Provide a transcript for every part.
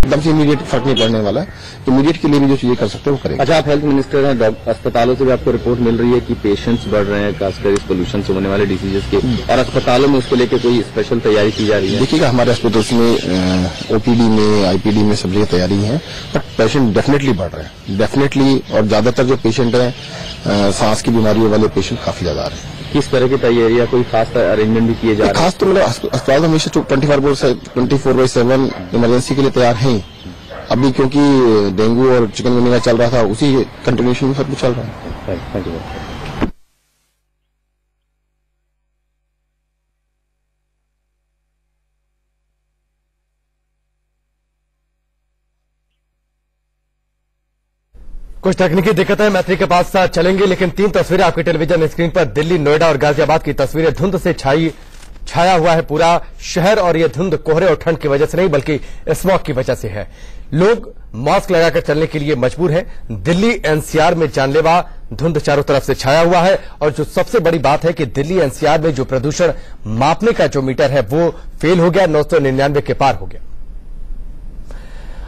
एकदम से इमीडिएट फर्क नहीं पड़ने वाला है। इमीडिएट के लिए भी जो चीजें कर सकते हैं वो करेंगे। अच्छा, आप हेल्थ मिनिस्टर हैं, अस्पतालों से भी आपको रिपोर्ट मिल रही है कि पेशेंट्स बढ़ रहे हैं, खासकर इस पोल्यूशन से होने वाले डिसीजेस के, और अस्पतालों में उसको लेकर कोई स्पेशल तैयारी की जा रही है? देखिएगा, हमारे अस्पताल में ओपीडी में, आईपीडी में सब जगह तैयारी है, बट पेशेंट डेफिनेटली बढ़ रहे हैं, डेफिनेटली। और ज्यादातर जो पेशेंट हैं सांस की बीमारियों वाले पेशेंट काफी ज्यादा आ रहे हैं। किस तरह की तैयारी या कोई खास अरेंजमेंट भी किए जा रहे हैं? खास तो मतलब अस्पताल हमेशा 24/7 इमरजेंसी के लिए तैयार हैं। अभी क्योंकि डेंगू और चिकनगुनिया चल रहा था, उसी कंटिन्यूएशन में सब कुछ चल रहा है। Thank you. कुछ तकनीकी दिक्कतें मैत्री के पास चलेंगे, लेकिन 3 तस्वीरें आपकी टेलीविजन स्क्रीन पर दिल्ली, नोएडा और गाजियाबाद की तस्वीरें। धुंध से छाया हुआ है पूरा शहर, और यह धुंध कोहरे और ठंड की वजह से नहीं बल्कि स्मॉग की वजह से है। लोग मास्क लगाकर चलने के लिए मजबूर हैं। दिल्ली एनसीआर में जानलेवा धुंध चारों तरफ से छाया हुआ है, और जो सबसे बड़ी बात है कि दिल्ली एनसीआर में जो प्रदूषण मापने का जो मीटर है वो फेल हो गया, 999 के पार हो गया।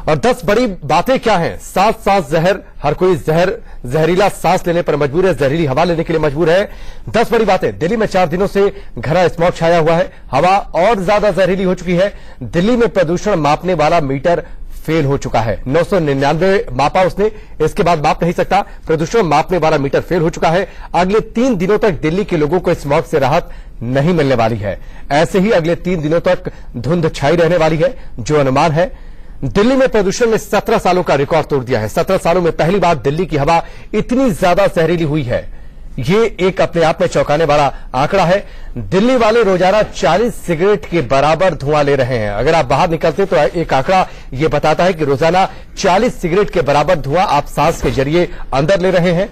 और 10 बड़ी बातें क्या हैं? सांस जहर, हर कोई जहरीला सांस लेने पर मजबूर है, जहरीली हवा लेने के लिए मजबूर है। 10 बड़ी बातें। दिल्ली में 4 दिनों से घना स्मॉग छाया हुआ है, हवा और ज्यादा जहरीली हो चुकी है। दिल्ली में प्रदूषण मापने वाला मीटर फेल हो चुका है। 999 मापा उसने, इसके बाद माप नहीं सकता। प्रदूषण मापने वाला मीटर फेल हो चुका है। अगले 3 दिनों तक दिल्ली के लोगों को स्मॉग से राहत नहीं मिलने वाली है। ऐसे ही अगले 3 दिनों तक धुंध छाई रहने वाली है। जो अनुमान है, दिल्ली में प्रदूषण ने 17 सालों का रिकॉर्ड तोड़ दिया है। 17 सालों में पहली बार दिल्ली की हवा इतनी ज्यादा जहरीली हुई है। ये एक अपने आप में चौंकाने वाला आंकड़ा है। दिल्ली वाले रोजाना 40 सिगरेट के बराबर धुआं ले रहे हैं। अगर आप बाहर निकलते तो एक आंकड़ा ये बताता है कि रोजाना 40 सिगरेट के बराबर धुआं आप सांस के जरिए अंदर ले रहे हैं।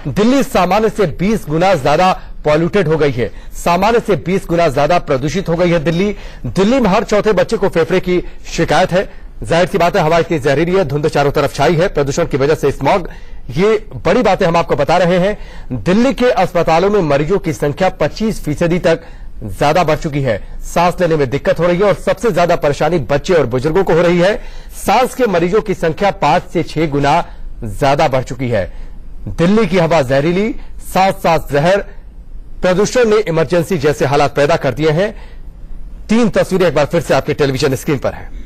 दिल्ली सामान्य से 20 गुना ज्यादा पॉल्यूटेड हो गई है, सामान्य से 20 गुना ज्यादा प्रदूषित हो गई है दिल्ली में हर चौथे बच्चे को फेफड़े की शिकायत है। जाहिर सी बात है, हवा इतनी जहरीली है, धुंध चारों तरफ छाई है, प्रदूषण की वजह से स्मॉग, ये बड़ी बातें हम आपको बता रहे हैं। दिल्ली के अस्पतालों में मरीजों की संख्या 25% तक ज्यादा बढ़ चुकी है। सांस लेने में दिक्कत हो रही है, और सबसे ज्यादा परेशानी बच्चे और बुजुर्गों को हो रही है। सांस के मरीजों की संख्या 5 से 6 गुना ज्यादा बढ़ चुकी है। दिल्ली की हवा जहरीली, सांस जहर, प्रदूषण ने इमरजेंसी जैसे हालात पैदा कर दिए हैं। 3 तस्वीरें एक बार फिर से आपके टेलीविजन स्क्रीन पर है।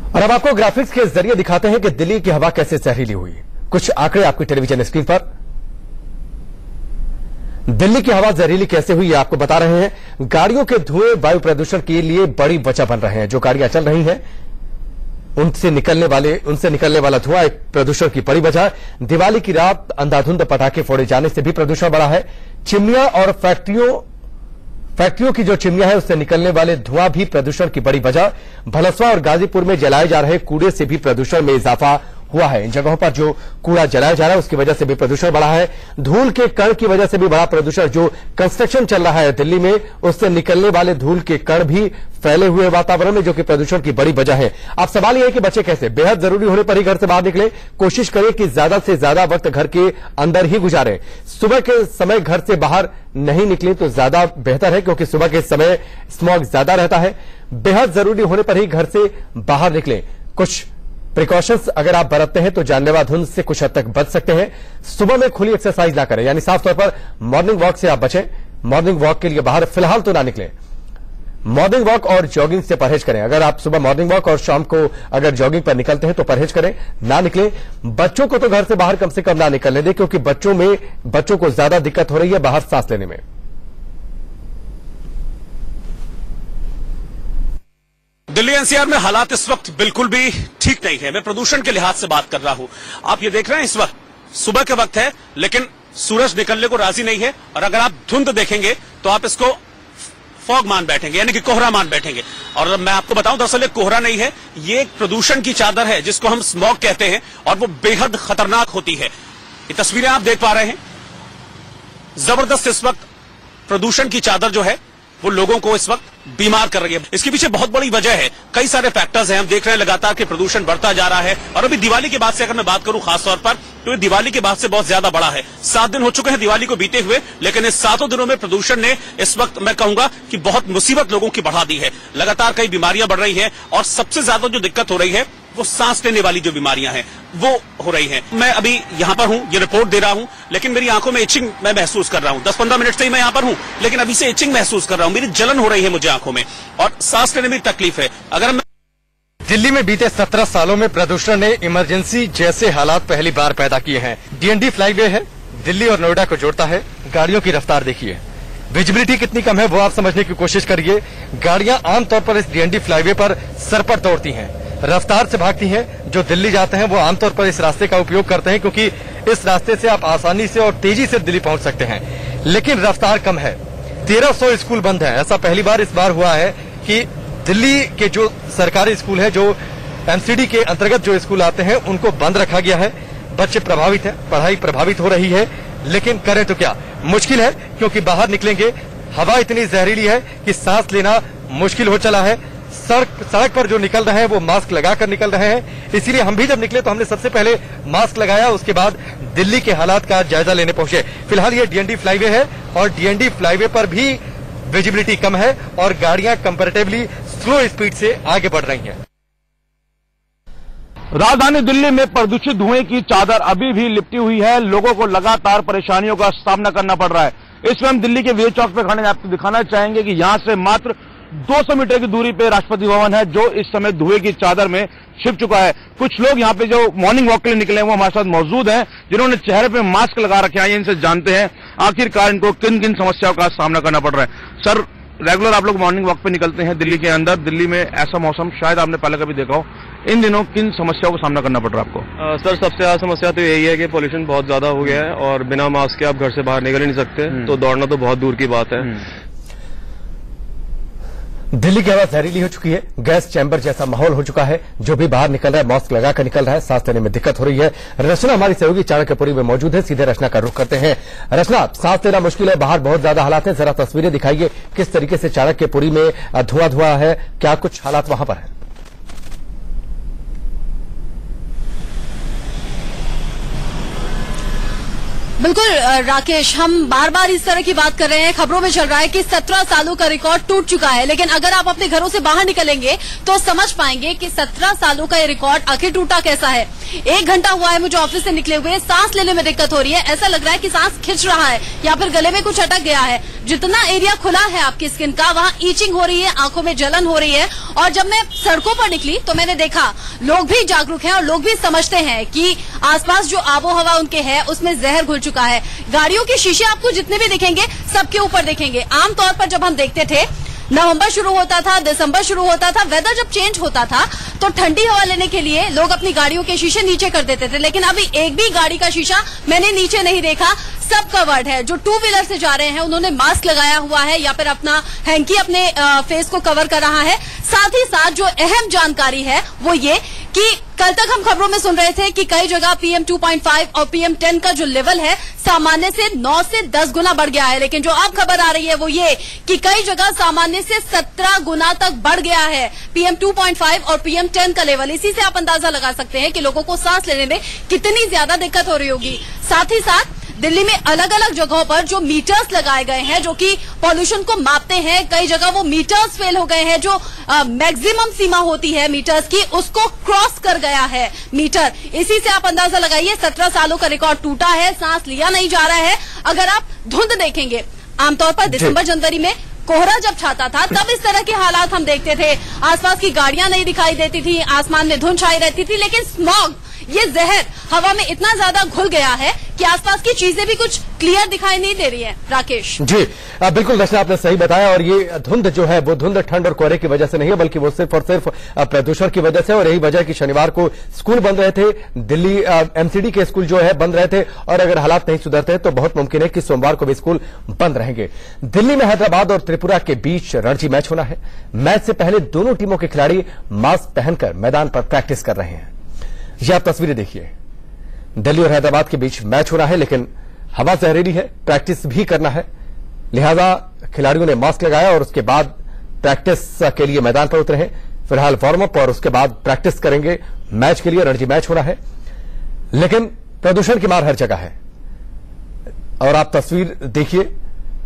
और अब आपको ग्राफिक्स के जरिए दिखाते हैं कि दिल्ली की हवा कैसे जहरीली हुई। कुछ आंकड़े आपकी टेलीविजन स्क्रीन पर। दिल्ली की हवा जहरीली कैसे हुई, आपको बता रहे हैं। गाड़ियों के धुएं वायु प्रदूषण के लिए बड़ी वजह बन रहे हैं। जो गाड़ियां चल रही हैं उनसे निकलने वाला धुआं एक प्रदूषण की बड़ी वजह। दिवाली की रात अंधाधुंध पटाखे फोड़े जाने से भी प्रदूषण बढ़ा है। चिमनियां और फैक्ट्रियों की जो चिमनियां है उससे निकलने वाले धुआं भी प्रदूषण की बड़ी वजह। भलसवा और गाजीपुर में जलाए जा रहे कूड़े से भी प्रदूषण में इजाफा हुआ है। इन जगहों पर जो कूड़ा जलाया जा रहा है उसकी वजह से भी प्रदूषण बढ़ा है। धूल के कण की वजह से भी बड़ा प्रदूषण, जो कंस्ट्रक्शन चल रहा है दिल्ली में उससे निकलने वाले धूल के कण भी फैले हुए वातावरण में, जो कि प्रदूषण की बड़ी वजह है। अब सवाल यह है कि बच्चे कैसे? बेहद जरूरी होने पर ही घर से बाहर निकले। कोशिश करें कि ज्यादा से ज्यादा वक्त घर के अंदर ही गुजारें। सुबह के समय घर से बाहर नहीं निकले तो ज्यादा बेहतर है, क्योंकि सुबह के समय स्मॉग ज्यादा रहता है। बेहद जरूरी होने पर ही घर से बाहर निकलें। कुछ प्रिकॉशंस अगर आप बरतते हैं तो जानलेवा धुंध से कुछ हद तक बच सकते हैं। सुबह में खुली एक्सरसाइज ना करें, यानी साफ तौर पर मॉर्निंग वॉक से आप बचें। मॉर्निंग वॉक के लिए बाहर फिलहाल तो ना निकलें। मॉर्निंग वॉक और जॉगिंग से परहेज करें। अगर आप सुबह मॉर्निंग वॉक और शाम को अगर जॉगिंग पर निकलते हैं तो परहेज करें, ना निकलें। बच्चों को तो घर से बाहर कम से कम ना निकलने दें, क्योंकि बच्चों को ज्यादा दिक्कत हो रही है बाहर सांस लेने में। दिल्ली एनसीआर में हालात इस वक्त बिल्कुल भी ठीक नहीं है। मैं प्रदूषण के लिहाज से बात कर रहा हूं। आप ये देख रहे हैं इस वक्त सुबह के वक्त है, लेकिन सूरज निकलने को राजी नहीं है। और अगर आप धुंध देखेंगे तो आप इसको फॉग मान बैठेंगे, यानी कि कोहरा मान बैठेंगे। और मैं आपको बताऊं, दरअसल ये कोहरा नहीं है, ये एक प्रदूषण की चादर है जिसको हम स्मॉग कहते हैं, और वो बेहद खतरनाक होती है। ये तस्वीरें आप देख पा रहे हैं, जबरदस्त इस वक्त प्रदूषण की चादर जो है वो लोगों को इस वक्त बीमार कर रही है। इसके पीछे बहुत बड़ी वजह है, कई सारे फैक्टर्स हैं। हम देख रहे हैं लगातार कि प्रदूषण बढ़ता जा रहा है। और अभी दिवाली के बाद से अगर मैं बात करूं खासतौर पर, तो ये दिवाली के बाद से बहुत ज्यादा बढ़ा है। 7 दिन हो चुके हैं दिवाली को बीते हुए, लेकिन इस 7 दिनों में प्रदूषण ने इस वक्त मैं कहूंगा कि बहुत मुसीबत लोगों की बढ़ा दी है। लगातार कई बीमारियां बढ़ रही हैं और सबसे ज्यादा जो दिक्कत हो रही है वो सांस लेने वाली जो बीमारियां हैं वो हो रही हैं। मैं अभी यहां पर हूं, ये रिपोर्ट दे रहा हूं, लेकिन मेरी आंखों में इचिंग मैं महसूस कर रहा हूं। 10-15 मिनट से ही मैं यहां पर हूं, लेकिन अभी से इचिंग महसूस कर रहा हूं। मेरी जलन हो रही है मुझे आंखों में और सांस लेने में तकलीफ है। अगर मैं दिल्ली में बीते 17 सालों में प्रदूषण ने इमरजेंसी जैसे हालात पहली बार पैदा किए हैं। डीएनडी फ्लाईवे है, दिल्ली और नोएडा को जोड़ता है। गाड़ियों की रफ्तार देखिए, विजिबिलिटी कितनी कम है वो आप समझने की कोशिश करिए। गाड़ियां आमतौर पर इस डीएनडी फ्लाईवे पर सरपट दौड़ती हैं, रफ्तार से भागती हैं। जो दिल्ली जाते हैं वो आमतौर पर इस रास्ते का उपयोग करते हैं क्योंकि इस रास्ते से आप आसानी से और तेजी से दिल्ली पहुंच सकते हैं, लेकिन रफ्तार कम है। 1300 स्कूल बंद है। ऐसा पहली बार इस बार हुआ है कि दिल्ली के जो सरकारी स्कूल है, जो एमसीडी के अंतर्गत जो स्कूल आते हैं, उनको बंद रखा गया है। बच्चे प्रभावित हैं, पढ़ाई प्रभावित हो रही है, लेकिन करें तो क्या, मुश्किल है क्योंकि बाहर निकलेंगे हवा इतनी जहरीली है कि सांस लेना मुश्किल हो चला है। सड़क पर जो निकल रहे हैं वो मास्क लगाकर निकल रहे हैं, इसीलिए हम भी जब निकले तो हमने सबसे पहले मास्क लगाया, उसके बाद दिल्ली के हालात का जायजा लेने पहुंचे। फिलहाल ये डीएनडी फ्लाईवे है और डीएनडी फ्लाईवे पर भी विजिबिलिटी कम है और गाड़ियां कंपैरेटिवली स्लो स्पीड से आगे बढ़ रही हैं। राजधानी दिल्ली में प्रदूषित धुएं की चादर अभी भी लिपटी हुई है। लोगों को लगातार परेशानियों का सामना करना पड़ रहा है। इसमें हम दिल्ली के विजय चौक पे खड़े आपको दिखाना चाहेंगे कि यहां से मात्र 200 मीटर की दूरी पे राष्ट्रपति भवन है, जो इस समय धुएं की चादर में छिप चुका है। कुछ लोग यहाँ पे जो मॉर्निंग वॉक के लिए निकले हैं वो हमारे साथ मौजूद हैं, जिन्होंने चेहरे पे मास्क लगा रखे हैं। इनसे जानते हैं आखिरकार इनको किन किन समस्याओं का सामना करना पड़ रहा है। सर, रेगुलर आप लोग मॉर्निंग वॉक पे निकलते हैं दिल्ली के अंदर, दिल्ली में ऐसा मौसम शायद आपने पहले कभी देखा हो, इन दिनों किन समस्याओं का सामना करना पड़ रहा है आपको? सर, सबसे ज्यादा समस्या तो यही है कि पोल्यूशन बहुत ज्यादा हो गया है और बिना मास्क के आप घर से बाहर निकल ही नहीं सकते, तो दौड़ना तो बहुत दूर की बात है। दिल्ली की हवा जहरीली हो चुकी है, गैस चैम्बर जैसा माहौल हो चुका है। जो भी बाहर निकल रहा है मास्क लगाकर निकल रहा है, सांस लेने में दिक्कत हो रही है। रचना हमारी सहयोगी चाणक्यपुरी में मौजूद है, सीधे रचना का रुख करते हैं। रचना, सांस लेना मुश्किल है, बाहर बहुत ज्यादा हालात है, जरा तस्वीरें दिखाइए किस तरीके से चाणक्यपुरी में धुआं है, क्या कुछ हालात वहां पर है? बिल्कुल राकेश, हम बार बार इस तरह की बात कर रहे हैं। खबरों में चल रहा है कि 17 सालों का रिकॉर्ड टूट चुका है, लेकिन अगर आप अपने घरों से बाहर निकलेंगे तो समझ पाएंगे कि 17 सालों का ये रिकॉर्ड आखिर टूटा कैसा है। 1 घंटा हुआ है मुझे ऑफिस से निकले हुए, सांस लेने में दिक्कत हो रही है। ऐसा लग रहा है कि सांस खिंच रहा है या फिर गले में कुछ अटक गया है। जितना एरिया खुला है आपकी स्किन का, वहां ईचिंग हो रही है, आंखों में जलन हो रही है। और जब मैं सड़कों पर निकली तो मैंने देखा लोग भी जागरूक हैं और लोग भी समझते हैं कि आसपास जो आबो हवा उनके है उसमें जहर घुल चुका है। गाड़ियों के शीशे आपको जितने भी दिखेंगे सबके ऊपर दिखेंगे। आमतौर पर जब हम देखते थे, नवंबर शुरू होता था, दिसंबर शुरू होता था, वेदर जब चेंज होता था तो ठंडी हवा लेने के लिए लोग अपनी गाड़ियों के शीशे नीचे कर देते थे, लेकिन अभी एक भी गाड़ी का शीशा मैंने नीचे नहीं देखा। सब कवर्ड है। जो 2 व्हीलर से जा रहे हैं उन्होंने मास्क लगाया हुआ है या फिर अपना हैंकी अपने फेस को कवर कर रहा है। साथ ही साथ जो अहम जानकारी है वो ये कि कल तक हम खबरों में सुन रहे थे कि कई जगह PM 2.5 और PM 10 का जो लेवल है सामान्य से 9 से 10 गुना बढ़ गया है, लेकिन जो अब खबर आ रही है वो ये कि कई जगह सामान्य से 17 गुना तक बढ़ गया है PM 2.5 और PM 10 का लेवल। इसी से आप अंदाजा लगा सकते हैं कि लोगों को सांस लेने में कितनी ज्यादा दिक्कत हो रही होगी। साथ ही साथ दिल्ली में अलग अलग जगहों पर जो मीटर्स लगाए गए हैं जो कि पॉल्यूशन को मापते हैं, कई जगह वो मीटर्स फेल हो गए हैं। जो मैक्सिमम सीमा होती है मीटर्स की उसको क्रॉस कर गया है मीटर। इसी से आप अंदाजा लगाइए 17 सालों का रिकॉर्ड टूटा है, सांस लिया नहीं जा रहा है। अगर आप धुंध देखेंगे, आमतौर पर दिसंबर जनवरी में कोहरा जब छाता था तब इस तरह के हालात हम देखते थे, आसपास की गाड़ियां नहीं दिखाई देती थी, आसमान में धुंध छाई रहती थी, लेकिन स्मॉग, ये जहर हवा में इतना ज्यादा घुल गया है कि आसपास की चीजें भी कुछ क्लियर दिखाई नहीं दे रही है। राकेश जी बिल्कुल रचना, आपने सही बताया। और ये धुंध जो है वो धुंध ठंड और कोहरे की वजह से नहीं है, बल्कि वो सिर्फ और सिर्फ प्रदूषण की वजह से। और यही वजह कि शनिवार को स्कूल बंद रहे थे, दिल्ली एमसीडी के स्कूल जो है बंद रहे थे, और अगर हालात नहीं सुधरते तो बहुत मुमकिन है कि सोमवार को भी स्कूल बंद रहेंगे। दिल्ली में हैदराबाद और त्रिपुरा के बीच रणजी मैच होना है। मैच से पहले दोनों टीमों के खिलाड़ी मास्क पहनकर मैदान पर प्रैक्टिस कर रहे हैं। ये आप तस्वीरें देखिए, दिल्ली और हैदराबाद के बीच मैच हो रहा है, लेकिन हवा जहरीली है, प्रैक्टिस भी करना है, लिहाजा खिलाड़ियों ने मास्क लगाया और उसके बाद प्रैक्टिस के लिए मैदान पर उतरे हैं। फिलहाल वार्म अप और उसके बाद प्रैक्टिस करेंगे मैच के लिए। रणजी मैच हो रहा है, लेकिन प्रदूषण की मार हर जगह है और आप तस्वीर देखिए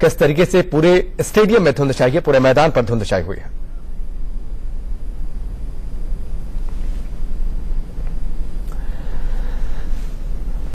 किस तरीके से पूरे स्टेडियम में धुंध छाई है, पूरे मैदान पर धुंध छाई हुई है।